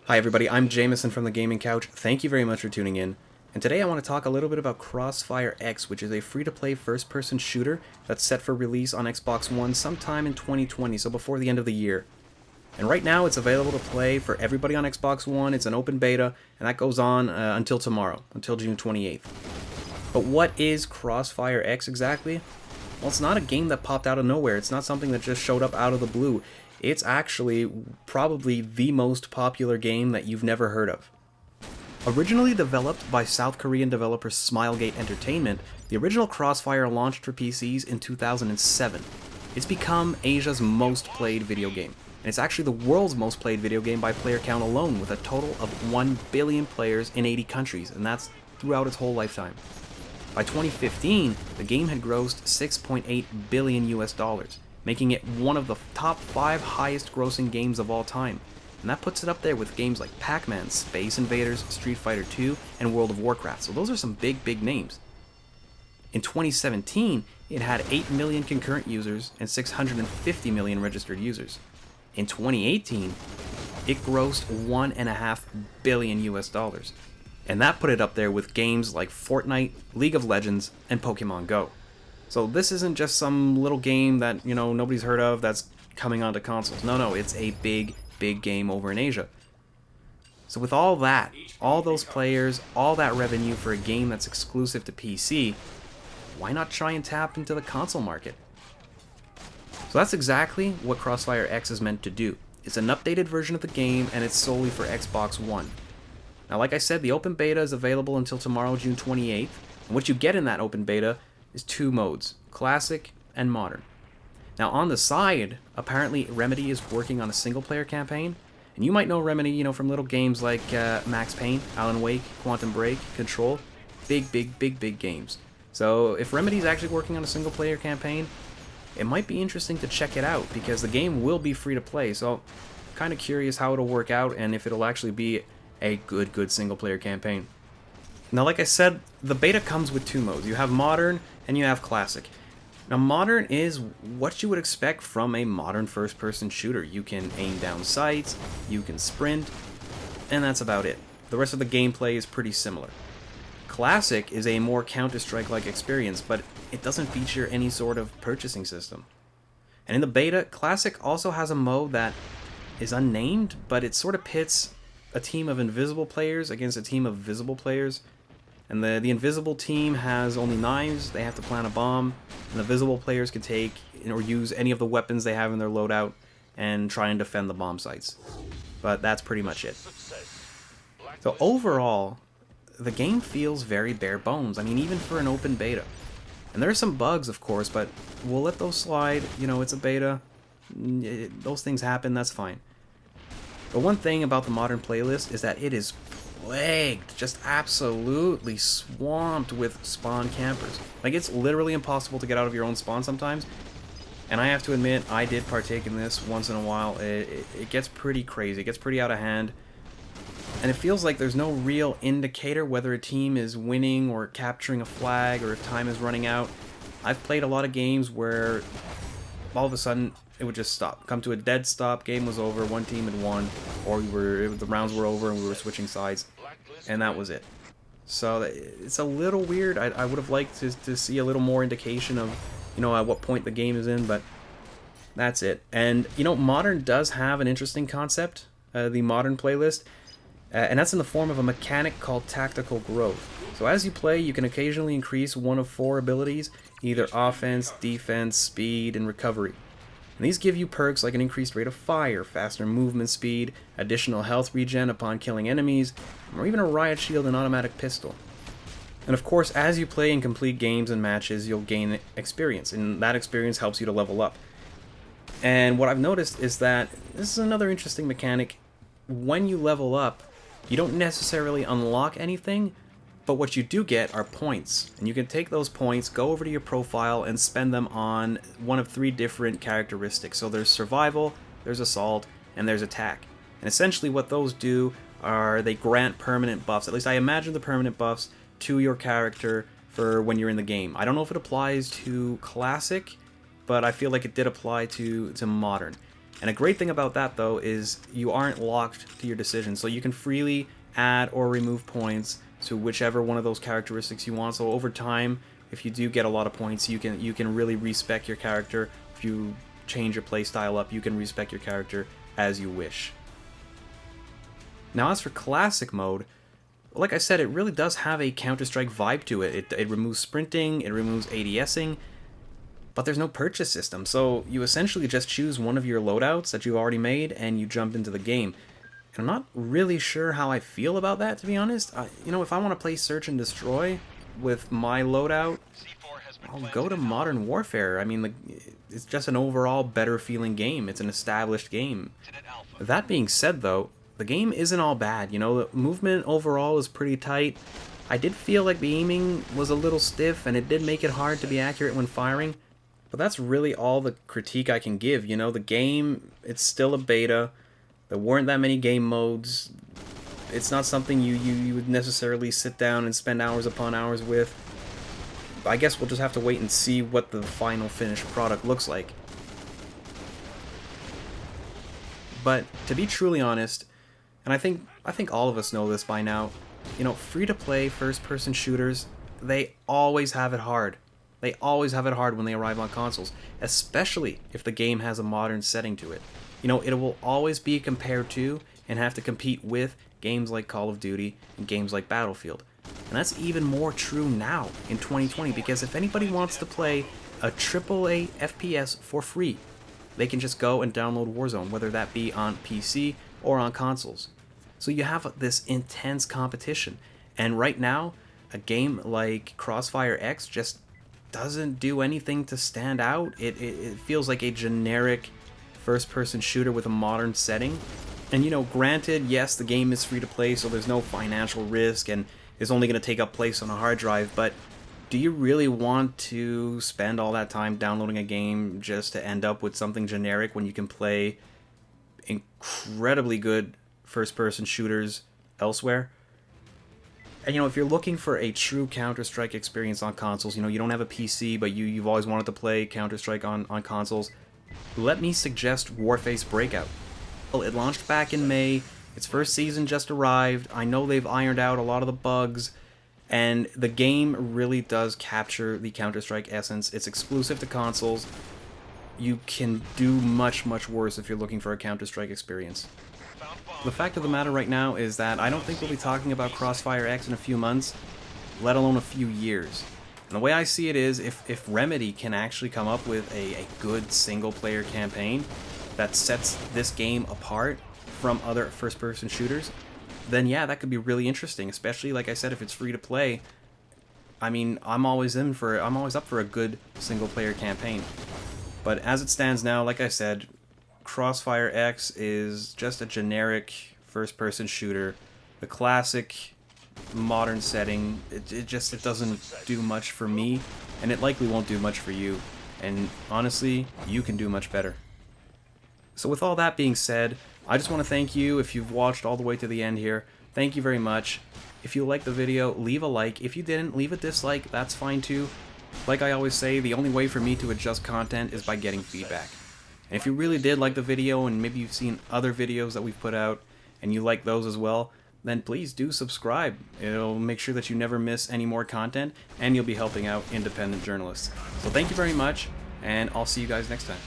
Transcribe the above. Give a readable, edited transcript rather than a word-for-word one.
Hi everybody, I'm Jameson from the Gaming Couch. Thank you very much for tuning in. And today I want to talk a little bit about CrossfireX, which is a free-to-play first-person shooter that's set for release on Xbox One sometime in 2020, so before the end of the year. And right now it's available to play for everybody on Xbox One. It's an open beta, and that goes on until tomorrow, until June 28th. But what is CrossfireX exactly? Well, it's not a game that popped out of nowhere. It's not something that just showed up out of the blue. It's actually probably the most popular game that you've never heard of. Originally developed by South Korean developer Smilegate Entertainment, the original Crossfire launched for PCs in 2007. It's become Asia's most played video game, and it's actually the world's most played video game by player count alone, with a total of 1 billion players in 80 countries, and that's throughout its whole lifetime. By 2015, the game had grossed 6.8 billion US dollars, making it one of the top 5 highest grossing games of all time. And that puts it up there with games like Pac-Man, Space Invaders, Street Fighter 2, and World of Warcraft. So those are some big names. In 2017, it had 8 million concurrent users and 650 million registered users. In 2018, it grossed 1.5 billion US dollars. And that put it up there with games like Fortnite, League of Legends, and Pokemon Go. So this isn't just some little game that, nobody's heard of that's coming onto consoles. No, it's a big game over in Asia. So with all that, all those players, all that revenue for a game that's exclusive to PC, why not try and tap into the console market? So that's exactly what CrossfireX is meant to do. It's an updated version of the game, and it's solely for Xbox One. Now, like I said, the open beta is available until tomorrow, June 28th, and what you get in that open beta is 2 modes, Classic and Modern. Now, on the side, apparently Remedy is working on a single-player campaign, and you might know Remedy, from little games like Max Payne, Alan Wake, Quantum Break, Control, big games. So if Remedy's actually working on a single-player campaign, it might be interesting to check it out, because the game will be free to play, so I'm kind of curious how it'll work out and if it'll actually be a good single-player campaign. Now, like I said, the beta comes with 2 modes. You have Modern and you have Classic. Now, Modern is what you would expect from a modern first-person shooter. You can aim down sights, you can sprint, and that's about it. The rest of the gameplay is pretty similar. Classic is a more Counter-Strike-like experience, but it doesn't feature any sort of purchasing system. And in the beta, Classic also has a mode that is unnamed, but it sort of pits a team of invisible players against a team of visible players. And the invisible team has only knives, they have to plant a bomb, and the visible players can take or use any of the weapons they have in their loadout and try and defend the bomb sites. But that's pretty much it. So overall, the game feels very bare bones. I mean, even for an open beta. And there are some bugs, of course, but we'll let those slide. It's a beta. Those things happen, that's fine. But one thing about the Modern playlist is that it is plagued, just absolutely swamped with spawn campers. Like, it's literally impossible to get out of your own spawn sometimes. And I have to admit, I did partake in this once in a while. It gets pretty crazy, it gets pretty out of hand. And it feels like there's no real indicator whether a team is winning or capturing a flag or if time is running out. I've played a lot of games where all of a sudden it would just stop, come to a dead stop, game was over, one team had won, or the rounds were over and we were switching sides, and that was it. So it's a little weird. I would have liked to see a little more indication of, at what point the game is in, but that's it. And, Modern does have an interesting concept, the Modern playlist, and that's in the form of a mechanic called tactical growth. So as you play, you can occasionally increase one of 4 abilities, either offense, defense, speed, and recovery. And these give you perks like an increased rate of fire, faster movement speed, additional health regen upon killing enemies, or even a riot shield and automatic pistol. And of course, as you play and complete games and matches, you'll gain experience, and that experience helps you to level up. And what I've noticed is that this is another interesting mechanic. When you level up, you don't necessarily unlock anything, but what you do get are points, and you can take those points, go over to your profile, and spend them on one of 3 different characteristics. So there's survival, there's assault, and there's attack. And essentially what those do are they grant permanent buffs, at least I imagine the permanent buffs, to your character for when you're in the game. I don't know if it applies to Classic, but I feel like it did apply to Modern. And a great thing about that, though, is you aren't locked to your decision, so you can freely add or remove points to whichever one of those characteristics you want. So over time, if you do get a lot of points, you can really respec your character. If you change your playstyle up, you can respec your character as you wish. Now, as for classic mode, like I said, it really does have a Counter-Strike vibe to it. It removes sprinting, it removes ADSing, but there's no purchase system, so you essentially just choose one of your loadouts that you've already made and you jump into the game. And I'm not really sure how I feel about that, to be honest. You know, if I want to play Search and Destroy with my loadout, I'll go to Modern Warfare. I mean, it's just an overall better feeling game. It's an established game. That being said, though, the game isn't all bad. You know, the movement overall is pretty tight. I did feel like the aiming was a little stiff, and it did make it hard to be accurate when firing. But that's really all the critique I can give. You know, the game, it's still a beta. There weren't that many game modes. It's not something you would necessarily sit down and spend hours upon hours with. I guess we'll just have to wait and see what the final finished product looks like. But to be truly honest, and I think all of us know this by now, you know, free-to-play first-person shooters, they always have it hard. They always have it hard when they arrive on consoles, especially if the game has a modern setting to it. You know, it will always be compared to and have to compete with games like Call of Duty and games like Battlefield. And that's even more true now in 2020, because if anybody wants to play a AAA FPS for free, they can just go and download Warzone, whether that be on PC or on consoles. So you have this intense competition. And right now, a game like CrossfireX just doesn't do anything to stand out. It feels like a generic first-person shooter with a modern setting. And, you know, granted, yes, the game is free to play, so there's no financial risk, and it's only going to take up place on a hard drive, but do you really want to spend all that time downloading a game just to end up with something generic when you can play incredibly good first-person shooters elsewhere? And, you know, if you're looking for a true Counter-Strike experience on consoles, you know, you don't have a PC, but you've always wanted to play Counter-Strike on consoles, let me suggest Warface Breakout. Well, it launched back in May, its first season just arrived, I know they've ironed out a lot of the bugs, and the game really does capture the Counter-Strike essence. It's exclusive to consoles. You can do much, much worse if you're looking for a Counter-Strike experience. The fact of the matter right now is that I don't think we'll be talking about CrossfireX in a few months, let alone a few years. And the way I see it is, if Remedy can actually come up with a good single-player campaign that sets this game apart from other first-person shooters, then yeah, that could be really interesting, especially, like I said, if it's free to play. I mean, I'm always up for a good single-player campaign. But as it stands now, like I said, CrossfireX is just a generic first-person shooter. The classic modern setting, it doesn't do much for me, and it likely won't do much for you. And honestly, you can do much better. So with all that being said, I just want to thank you if you've watched all the way to the end here. Thank you very much. If you liked the video, leave a like. If you didn't, leave a dislike. That's fine too. Like I always say, the only way for me to adjust content is by getting feedback. And if you really did like the video, and maybe you've seen other videos that we've put out, and you like those as well, then please do subscribe. It'll make sure that you never miss any more content, and you'll be helping out independent journalists. So thank you very much, and I'll see you guys next time.